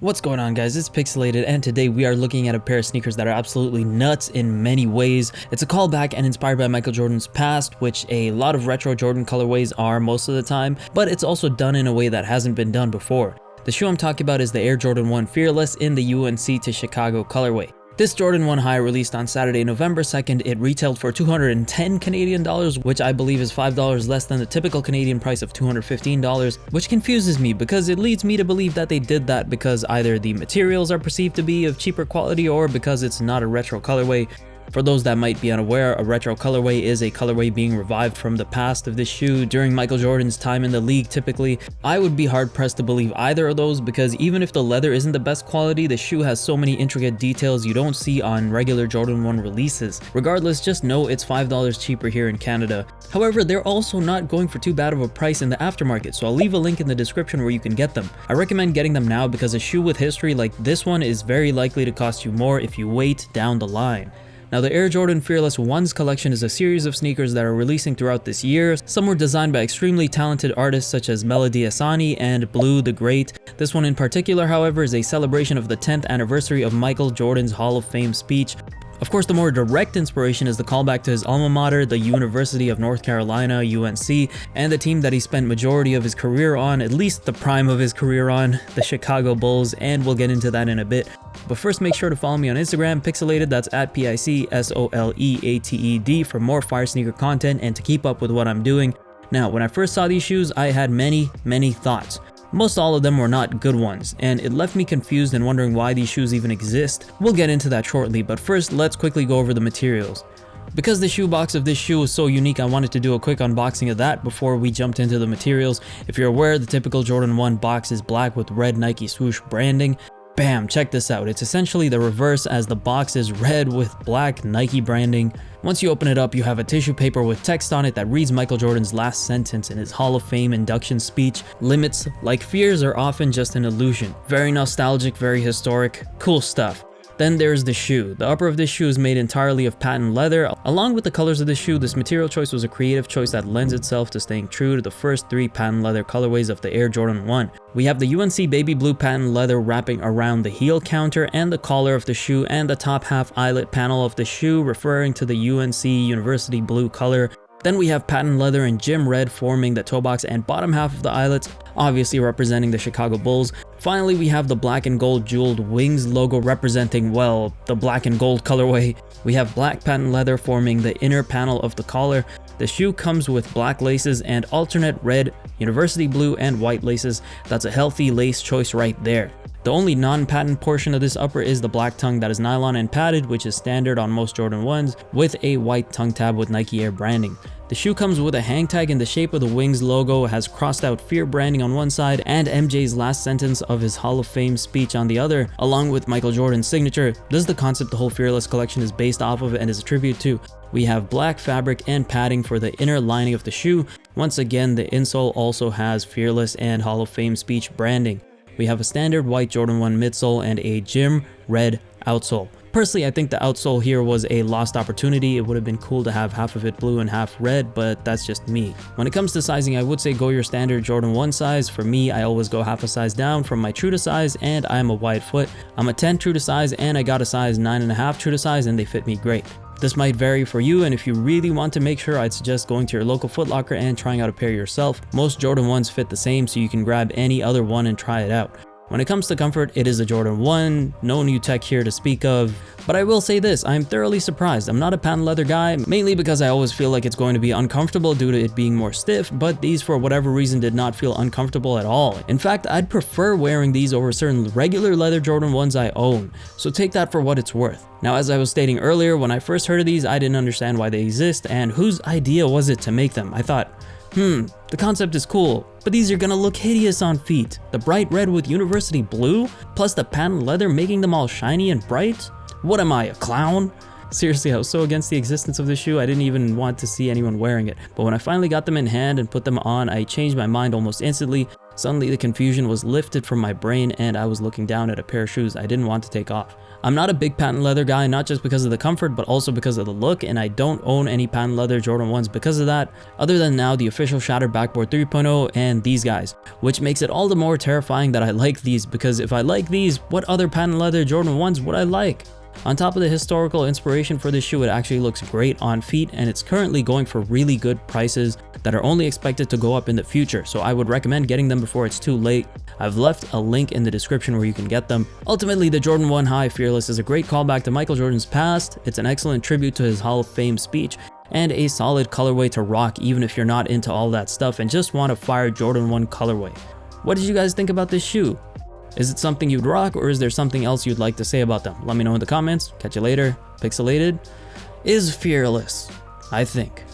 What's going on, guys? It's Picsoleated, and today we are looking at a pair of sneakers that are absolutely nuts in many ways. It's a callback and inspired by Michael Jordan's past, which a lot of retro Jordan colorways are most of the time, but it's also done in a way that hasn't been done before. The shoe I'm talking about is the Air Jordan 1 Fearless in the UNC to Chicago colorway. This Jordan 1 high released on Saturday, November 2nd. It retailed for $210 Canadian, which I believe is $5 less than the typical Canadian price of $215, which confuses me because it leads me to believe that they did that because either the materials are perceived to be of cheaper quality or because it's not a retro colorway. For those that might be unaware, a retro colorway is a colorway being revived from the past of this shoe during Michael Jordan's time in the league typically. I would be hard pressed to believe either of those because even if the leather isn't the best quality, the shoe has so many intricate details you don't see on regular Jordan 1 releases. Regardless, just know it's $5 cheaper here in Canada. However, they're also not going for too bad of a price in the aftermarket, so I'll leave a link in the description where you can get them. I recommend getting them now because a shoe with history like this one is very likely to cost you more if you wait down the line. Now, the Air Jordan Fearless 1's collection is a series of sneakers that are releasing throughout this year. Some were designed by extremely talented artists such as Melody Ehsani and Blue the Great. This one in particular, however, is a celebration of the 10th anniversary of Michael Jordan's Hall of Fame speech. Of course, the more direct inspiration is the callback to his alma mater, the University of North Carolina, UNC, and the team that he spent majority of his career on, at least the prime of his career on, the Chicago Bulls, and we'll get into that in a bit. But first, make sure to follow me on Instagram, Picsoleated, that's at Picsoleated, for more fire sneaker content and to keep up with what I'm doing. Now, when I first saw these shoes, I had many thoughts. Most all of them were not good ones, and it left me confused and wondering why these shoes even exist. We'll get into that shortly, but first, let's quickly go over the materials. Because the shoe box of this shoe is so unique, I wanted to do a quick unboxing of that before we jumped into the materials. If you're aware, the typical Jordan 1 box is black with red Nike swoosh branding. Bam, check this out. It's essentially the reverse as the box is red with black Nike branding. Once you open it up, you have a tissue paper with text on it that reads Michael Jordan's last sentence in his Hall of Fame induction speech. Limits, like fears, are often just an illusion. Very nostalgic, very historic, cool stuff. Then there's the shoe. The upper of this shoe is made entirely of patent leather. Along with the colors of the shoe, this material choice was a creative choice that lends itself to staying true to the first three patent leather colorways of the Air Jordan 1. We have the UNC baby blue patent leather wrapping around the heel counter and the collar of the shoe and the top half eyelet panel of the shoe, referring to the UNC University blue color. Then we have patent leather and gym red forming the toe box and bottom half of the eyelets, obviously representing the Chicago Bulls. Finally, we have the black and gold jeweled wings logo representing, well, the black and gold colorway. We have black patent leather forming the inner panel of the collar. The shoe comes with black laces and alternate red, university blue, and white laces. That's a healthy lace choice right there. The only non-patent portion of this upper is the black tongue that is nylon and padded, which is standard on most Jordan 1s, with a white tongue tab with Nike Air branding. The shoe comes with a hang tag in the shape of the Wings logo, has crossed out fear branding on one side and MJ's last sentence of his Hall of Fame speech on the other, along with Michael Jordan's signature. This is the concept the whole Fearless collection is based off of and is a tribute to. We have black fabric and padding for the inner lining of the shoe. Once again, the insole also has Fearless and Hall of Fame speech branding. We have a standard white Jordan 1 midsole and a gym red outsole. Personally, I think the outsole here was a lost opportunity. It would have been cool to have half of it blue and half red, but that's just me. When it comes to sizing, I would say go your standard Jordan 1 size. For me, I always go half a size down from my true to size, and I'm a wide foot. I'm a 10 true to size, and I got a size 9.5 true to size, and they fit me great. This might vary for you, and if you really want to make sure, I'd suggest going to your local Foot Locker and trying out a pair yourself. Most Jordan 1s fit the same, so you can grab any other one and try it out. When it comes to comfort, it is a Jordan 1, no new tech here to speak of, but I will say this, I'm thoroughly surprised. I'm not a patent leather guy, mainly because I always feel like it's going to be uncomfortable due to it being more stiff, but these for whatever reason did not feel uncomfortable at all. In fact, I'd prefer wearing these over certain regular leather Jordan 1s I own, so take that for what it's worth. Now, as I was stating earlier, when I first heard of these, I didn't understand why they exist and whose idea was it to make them. I thought, the concept is cool, but these are gonna look hideous on feet. The bright red with university blue, plus the patent leather making them all shiny and bright? What am I, a clown? Seriously, I was so against the existence of this shoe, I didn't even want to see anyone wearing it. But when I finally got them in hand and put them on, I changed my mind almost instantly. Suddenly the confusion was lifted from my brain and I was looking down at a pair of shoes I didn't want to take off. I'm not a big patent leather guy, not just because of the comfort, but also because of the look, and I don't own any patent leather Jordan 1s because of that, other than now the official Shattered Backboard 3.0 and these guys, which makes it all the more terrifying that I like these, because if I like these, what other patent leather Jordan 1s would I like? On top of the historical inspiration for this shoe, it actually looks great on feet, and it's currently going for really good prices that are only expected to go up in the future, so I would recommend getting them before it's too late. I've left a link in the description where you can get them. Ultimately, the Jordan 1 High Fearless is a great callback to Michael Jordan's past, it's an excellent tribute to his Hall of Fame speech, and a solid colorway to rock even if you're not into all that stuff and just want a fire Jordan 1 colorway. What did you guys think about this shoe? Is it something you'd rock, or is there something else you'd like to say about them? Let me know in the comments. Catch you later. Pixelated is fearless, I think.